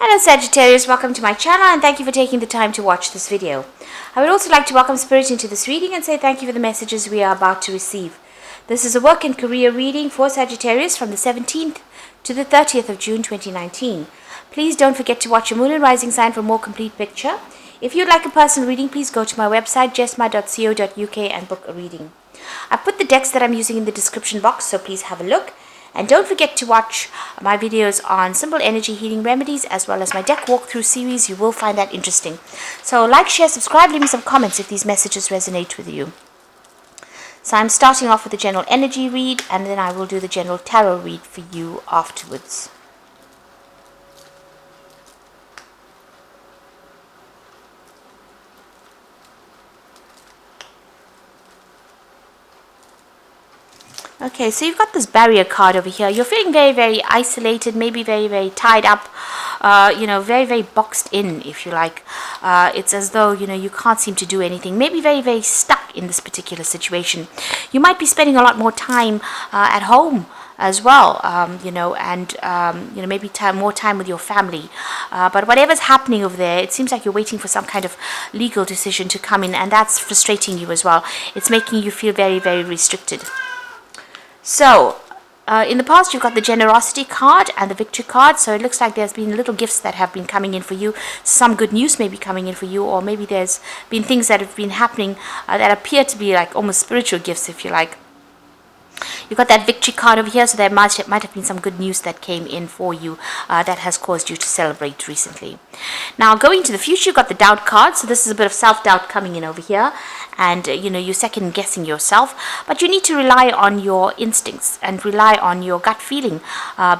Hello Sagittarius, welcome to my channel and thank you for taking the time to watch this video. I would also like to welcome Spirit into this reading and say thank you for the messages we are about to receive. This is a work and career reading for Sagittarius from the 17th to the 30th of June 2019. Please don't forget to watch your moon and rising sign for a more complete picture. If you'd like a personal reading, please go to my website jesma.co.uk and book a reading. I put the decks that I'm using in the description box, so please have a look. And don't forget to watch my videos on simple energy healing remedies as well as my deck walkthrough series. You will find that interesting. So like, share, subscribe, leave me some comments if these messages resonate with you. So I'm starting off with the general energy read and then I will do the general tarot read for you afterwards. Okay, so you've got this barrier card over here. You're feeling very, very isolated, maybe very, very tied up, very, very boxed in, if you like. It's as though, you can't seem to do anything. Maybe very, very stuck in this particular situation. You might be spending a lot more time at home as well, maybe more time with your family. But whatever's happening over there, it seems like you're waiting for some kind of legal decision to come in, and that's frustrating you as well. It's making you feel very, very restricted. So, in the past you've got the generosity card and the victory card, so it looks like there's been little gifts that have been coming in for you. Some good news may be coming in for you, or maybe there's been things that have been happening that appear to be like almost spiritual gifts, if you like. You've got that victory card over here, so there might have been some good news that came in for you that has caused you to celebrate recently. Now, going to the future, you've got the doubt card, so this is a bit of self-doubt coming in over here, and you're second-guessing yourself, but you need to rely on your instincts and rely on your gut feeling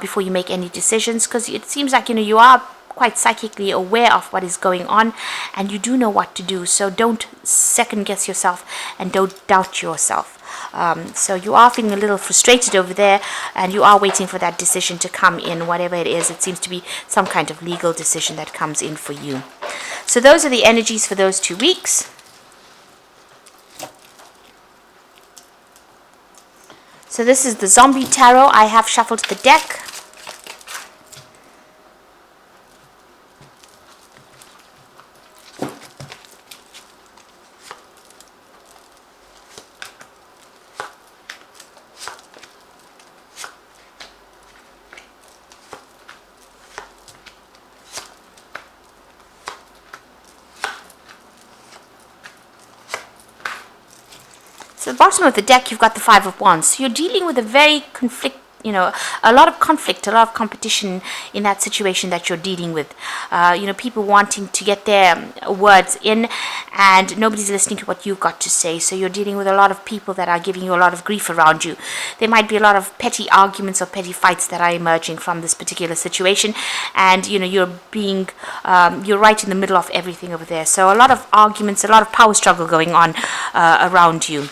before you make any decisions, because it seems like you are quite psychically aware of what is going on and you do know what to do, so don't second guess yourself and don't doubt yourself. So you are feeling a little frustrated over there and you are waiting for that decision to come in, whatever it is. It seems to be some kind of legal decision that comes in for you. So those are the energies for those 2 weeks. So this is the Zombie Tarot. I have shuffled the deck. So at the bottom of the deck, you've got the Five of Wands. So you're dealing with a very a lot of conflict, a lot of competition in that situation that you're dealing with. People wanting to get their words in and nobody's listening to what you've got to say. So you're dealing with a lot of people that are giving you a lot of grief around you. There might be a lot of petty arguments or petty fights that are emerging from this particular situation. And, you're right in the middle of everything over there. So a lot of arguments, a lot of power struggle going on around you.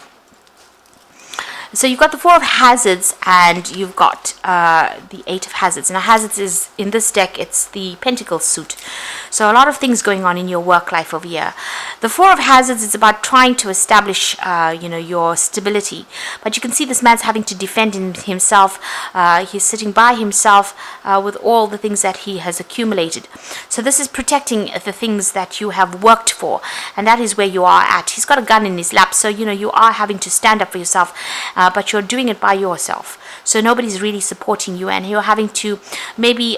So you've got the Four of Hazards and you've got the Eight of Hazards. Now Hazards is, in this deck, it's the Pentacles suit. So a lot of things going on in your work life over here. The Four of Hazards is about trying to establish, your stability. But you can see this man's having to defend himself. He's sitting by himself with all the things that he has accumulated. So this is protecting the things that you have worked for. And that is where you are at. He's got a gun in his lap. So, you are having to stand up for yourself. But you're doing it by yourself. So nobody's really supporting you and you're having to maybe,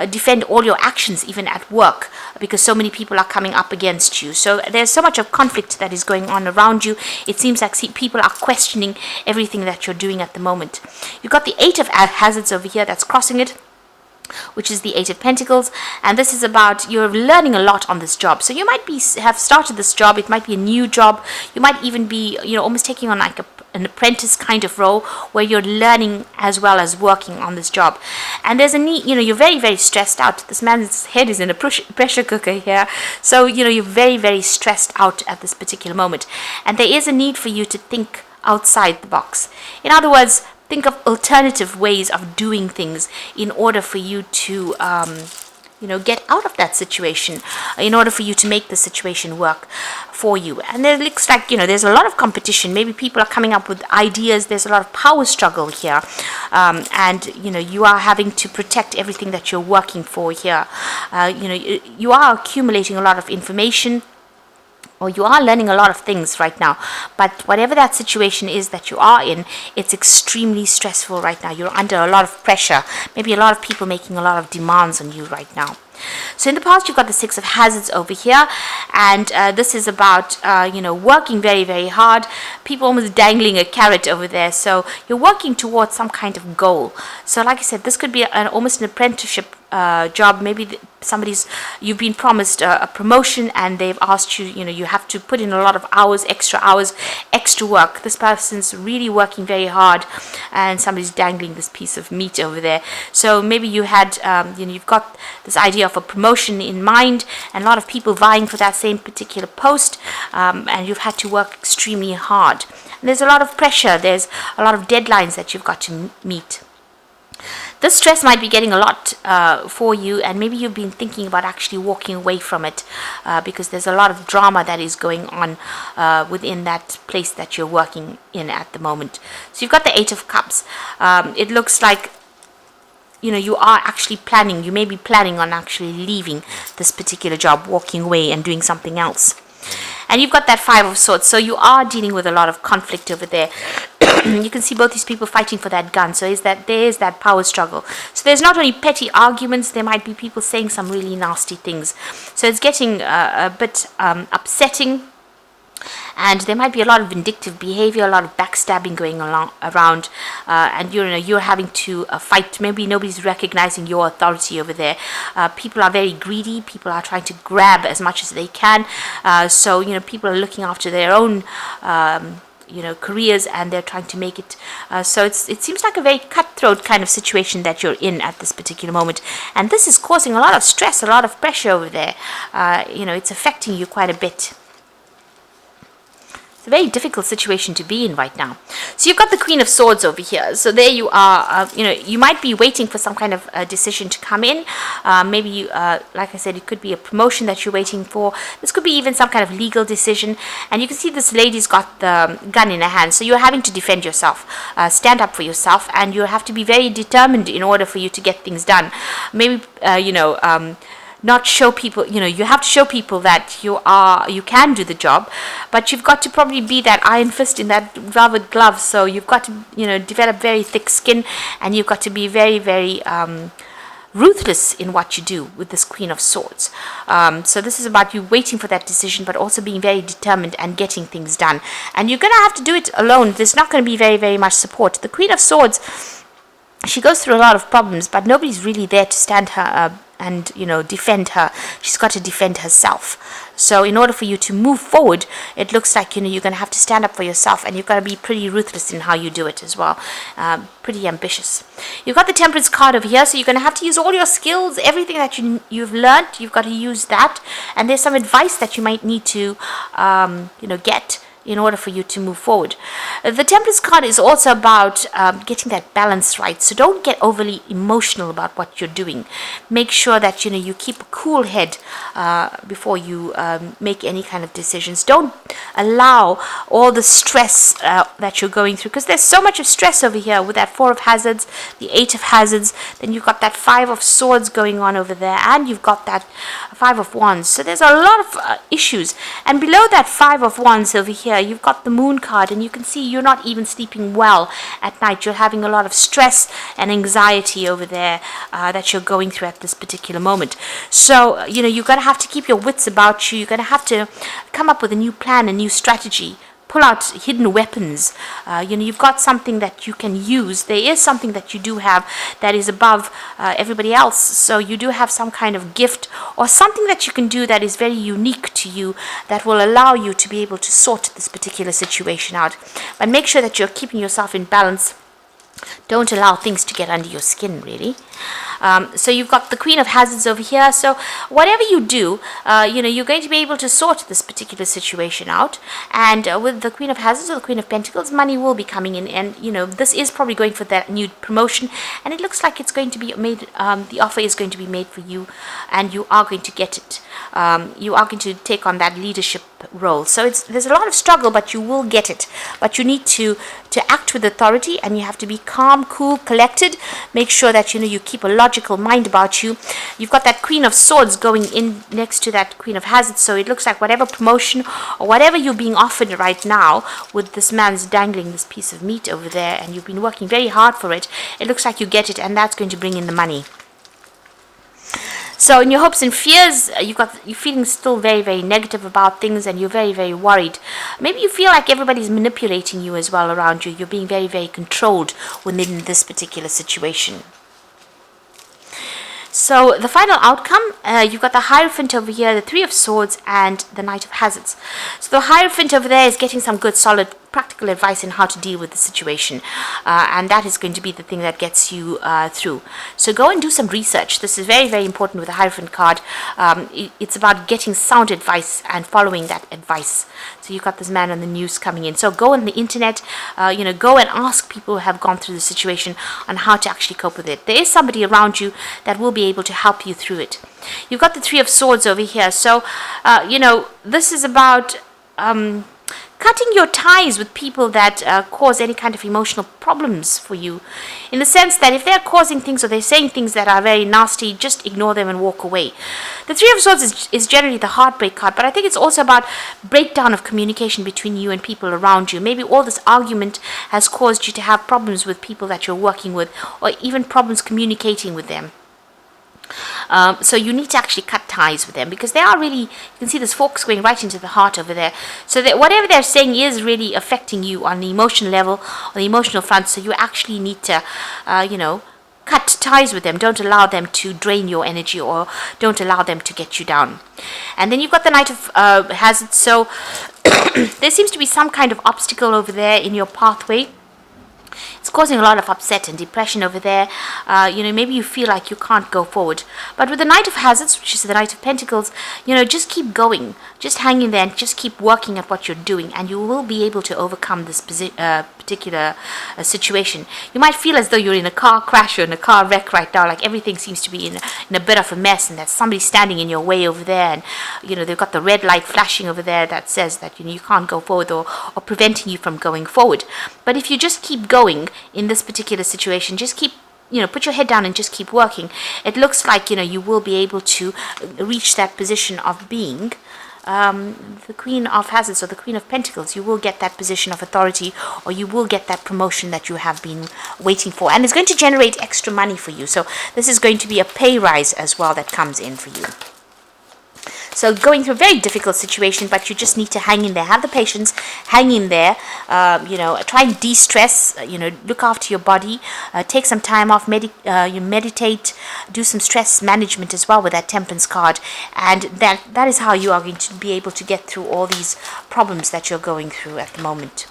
defend all your actions even at work because so many people are coming up against you. So there's so much of conflict that is going on around you. It seems like people are questioning everything that you're doing at the moment. You've got the Eight of Hazards over here that's crossing it, which is the Eight of Pentacles, and this is about you're learning a lot on this job. So you might have started this job, it might be a new job, you might even be almost taking on like an apprentice kind of role where you're learning as well as working on this job. And there's a need, you're very, very stressed out. This man's head is in a pressure cooker here, so you're very, very stressed out at this particular moment, and there is a need for you to think outside the box. In other words, think of alternative ways of doing things in order for you to get out of that situation in order for you to make the situation work for you. And it looks like, there's a lot of competition. Maybe people are coming up with ideas. There's a lot of power struggle here. And, you are having to protect everything that you're working for here. You are accumulating a lot of information, or you are learning a lot of things right now. But whatever that situation is that you are in, it's extremely stressful right now. You're under a lot of pressure. Maybe a lot of people making a lot of demands on you right now. So in the past, you've got the Six of Hazards over here, and this is about working very, very hard. People almost dangling a carrot over there. So you're working towards some kind of goal. So like I said, this could be almost an apprenticeship job. Maybe you've been promised a promotion, and they've asked you, you have to put in a lot of hours, extra work. This person's really working very hard, and somebody's dangling this piece of meat over there. So maybe you had, you've got this idea of a promotion in mind, and a lot of people vying for that same particular post, and you've had to work extremely hard. And there's a lot of pressure. There's a lot of deadlines that you've got to meet. This stress might be getting a lot for you, and maybe you've been thinking about actually walking away from it because there's a lot of drama that is going on within that place that you're working in at the moment. So you've got the Eight of Cups. It looks like you are actually planning. You may be planning on actually leaving this particular job, walking away and doing something else. And you've got that Five of Swords. So you are dealing with a lot of conflict over there. You can see both these people fighting for that gun. So there is that power struggle. So there's not only petty arguments, there might be people saying some really nasty things. So it's getting a bit upsetting. And there might be a lot of vindictive behavior, a lot of backstabbing going around, and you're having to fight. Maybe nobody's recognizing your authority over there. People are very greedy. People are trying to grab as much as they can. So people are looking after their own careers, and they're trying to make it. So it seems like a very cutthroat kind of situation that you're in at this particular moment, and this is causing a lot of stress, a lot of pressure over there. It's affecting you quite a bit. It's a very difficult situation to be in right now. So you've got the Queen of Swords over here. So there you are. You might be waiting for some kind of decision to come in. Maybe, like I said, it could be a promotion that you're waiting for. This could be even some kind of legal decision. And you can see this lady's got the gun in her hand. So you're having to defend yourself, stand up for yourself, and you have to be very determined in order for you to get things done. Maybe, not show people, you have to show people that you can do the job, but you've got to probably be that iron fist in that velvet glove. So you've got to, develop very thick skin, and you've got to be very, very ruthless in what you do with this Queen of Swords. So this is about you waiting for that decision, but also being very determined and getting things done. And you're going to have to do it alone. There's not going to be very, very much support. The Queen of Swords, she goes through a lot of problems, but nobody's really there to stand her and defend her. She's got to defend herself. So in order for you to move forward, it looks like you're going to have to stand up for yourself, and you've got to be pretty ruthless in how you do it as well. Pretty ambitious. You've got the Temperance card over here, so you're going to have to use all your skills, everything that you've learned. You've got to use that, and there's some advice that you might need to get in order for you to move forward. The Temperance card is also about getting that balance right. So don't get overly emotional about what you're doing. Make sure that you keep a cool head before you make any kind of decisions. Don't allow all the stress that you're going through, because there's so much of stress over here with that Four of Hazards, the Eight of Hazards, then you've got that Five of Swords going on over there, and you've got that Five of Wands. So there's a lot of issues. And below that Five of Wands over here, you've got the Moon card, and you can see you're not even sleeping well at night. You're having a lot of stress and anxiety over there that you're going through at this particular moment. So you're going to have to keep your wits about you. You're going to have to come up with a new plan, a new strategy. Pull out hidden weapons. You've got something that you can use. There is something that you do have that is above everybody else. So you do have some kind of gift or something that you can do that is very unique to you, that will allow you to be able to sort this particular situation out. But make sure that you're keeping yourself in balance. Don't allow things to get under your skin, really. So you've got the Queen of Hazards over here. So whatever you do, you're going to be able to sort this particular situation out. And with the Queen of Hazards or the Queen of Pentacles, money will be coming in. And, this is probably going for that new promotion. And it looks like it's going to be made, the offer is going to be made for you. And you are going to get it. You are going to take on that leadership role. So there's a lot of struggle, but you will get it. But you need to act with authority, and you have to be calm, cool, collected. Make sure that you keep a logical mind about you. You've got that Queen of Swords going in next to that Queen of Hazards, so it looks like whatever promotion or whatever you're being offered right now, with this man's dangling this piece of meat over there, and you've been working very hard for it, it looks like you get it, and that's going to bring in the money. So in your hopes and fears, you're feeling still very, very negative about things, and you're very, very worried. Maybe you feel like everybody's manipulating you as well around you. You're being very, very controlled within this particular situation. So the final outcome, you've got the Hierophant over here, the Three of Swords, and the Knight of Hazards. So the Hierophant over there is getting some good, solid, practical advice on how to deal with the situation, and that is going to be the thing that gets you through. So go and do some research. This is very, very important with the Hierophant card. It's about getting sound advice and following that advice. So you've got this man on the news coming in. So go on the internet, go and ask people who have gone through the situation on how to actually cope with it. There is somebody around you that will be able to help you through it. You've got the Three of Swords over here. So, this is about cutting your ties with people that cause any kind of emotional problems for you, in the sense that if they're causing things or they're saying things that are very nasty, just ignore them and walk away. The Three of Swords is generally the heartbreak card, but I think it's also about breakdown of communication between you and people around you. Maybe all this argument has caused you to have problems with people that you're working with, or even problems communicating with them. So you need to actually cut ties with them, because they are really, you can see this forks going right into the heart over there. So that whatever they're saying is really affecting you on the emotional level, on the emotional front. So you actually need to, cut ties with them. Don't allow them to drain your energy, or don't allow them to get you down. And then you've got the Knight of Hazards. So there seems to be some kind of obstacle over there in your pathway. It's causing a lot of upset and depression over there. Maybe you feel like you can't go forward. But with the Knight of Hazards, which is the Knight of Pentacles, just keep going. Just hang in there and just keep working at what you're doing, and you will be able to overcome this particular situation. You might feel as though you're in a car crash or in a car wreck right now, like everything seems to be in a bit of a mess, and there's somebody standing in your way over there, and they've got the red light flashing over there that says that you can't go forward, or preventing you from going forward. But if you just keep going in this particular situation, just keep put your head down and just keep working, it looks like you will be able to reach that position of being the Queen of Hazards or the Queen of Pentacles. You will get that position of authority, or you will get that promotion that you have been waiting for, and it's going to generate extra money for you. So this is going to be a pay rise as well that comes in for you. So going through a very difficult situation, but you just need to hang in there. Have the patience, hang in there. Try and de-stress. Look after your body. Take some time off. Meditate. Do some stress management as well with that Temperance card, and that is how you are going to be able to get through all these problems that you're going through at the moment.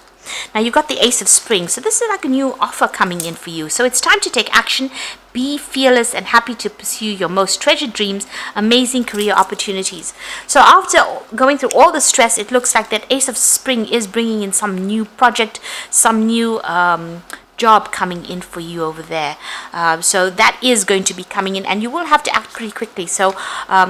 Now you've got the Ace of Spring. So this is like a new offer coming in for you. So it's time to take action. Be fearless and happy to pursue your most treasured dreams, amazing career opportunities. So after going through all the stress, it looks like that Ace of Spring is bringing in some new project, some new job coming in for you over there. So that is going to be coming in, and you will have to act pretty quickly. So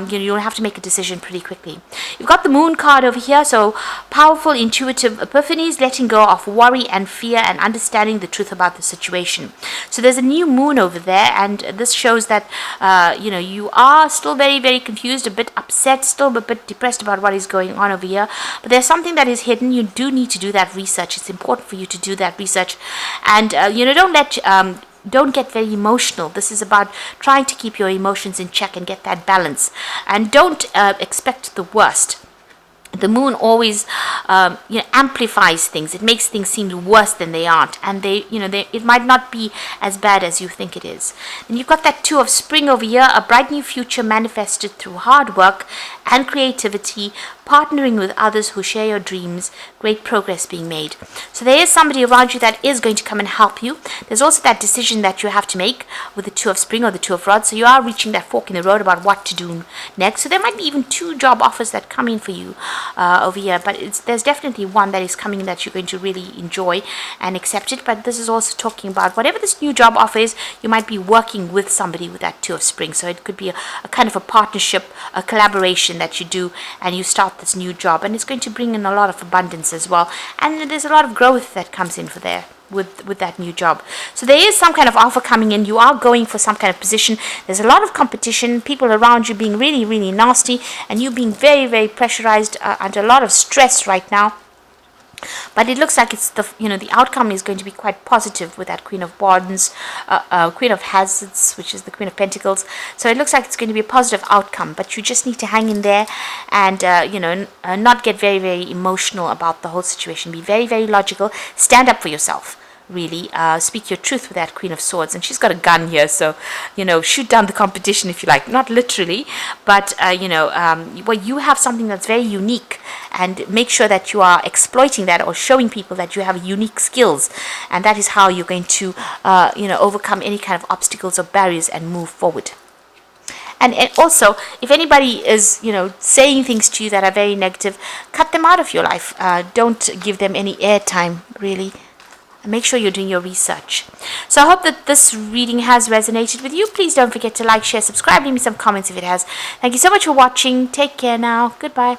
you'll have to make a decision pretty quickly. You've got the Moon card over here. So powerful, intuitive epiphanies, letting go of worry and fear, and understanding the truth about the situation. So there's a new moon over there, and this shows that you are still very, very confused, a bit upset, still a bit depressed about what is going on over here. But there's something that is hidden. You do need to do that research. It's important for you to do that research, and don't get very emotional. This is about trying to keep your emotions in check and get that balance, and don't expect the worst. The moon always amplifies things. It makes things seem worse than they aren't, and it might not be as bad as you think it is. And you've got that Two of Spring over here, a bright new future manifested through hard work and creativity, partnering with others who share your dreams, great progress being made. So there is somebody around you that is going to come and help you. There's also that decision that you have to make with the Two of Spring or the Two of Rods. So you are reaching that fork in the road about what to do next. So there might be even 2 job offers that come in for you over here, but there's definitely one that is coming that you're going to really enjoy and accept it. But this is also talking about whatever this new job offer is, you might be working with somebody with that Two of Spring. So it could be a kind of a partnership, a collaboration that you do, and you start this new job, and it's going to bring in a lot of abundance as well, and there's a lot of growth that comes in for there with that new job. So there is some kind of offer coming in. You are going for some kind of position. There's a lot of competition, people around you being really, really nasty, and you being very, very pressurized under a lot of stress right now. But it looks like it's the outcome is going to be quite positive with that Queen of Wands, Queen of Hazards, which is the Queen of Pentacles. So it looks like it's going to be a positive outcome, but you just need to hang in there and not get very, very emotional about the whole situation. Be very, very logical. Stand up for yourself. Really speak your truth with that Queen of Swords, and she's got a gun here, so shoot down the competition if you like, not literally, but well, you have something that's very unique, and make sure that you are exploiting that or showing people that you have unique skills, and that is how you're going to overcome any kind of obstacles or barriers and move forward. And also, if anybody is, saying things to you that are very negative, cut them out of your life. Don't give them any airtime, really. Make sure you're doing your research. So I hope that this reading has resonated with you. Please don't forget to like, share, subscribe, leave me some comments if it has. Thank you so much for watching. Take care now. Goodbye.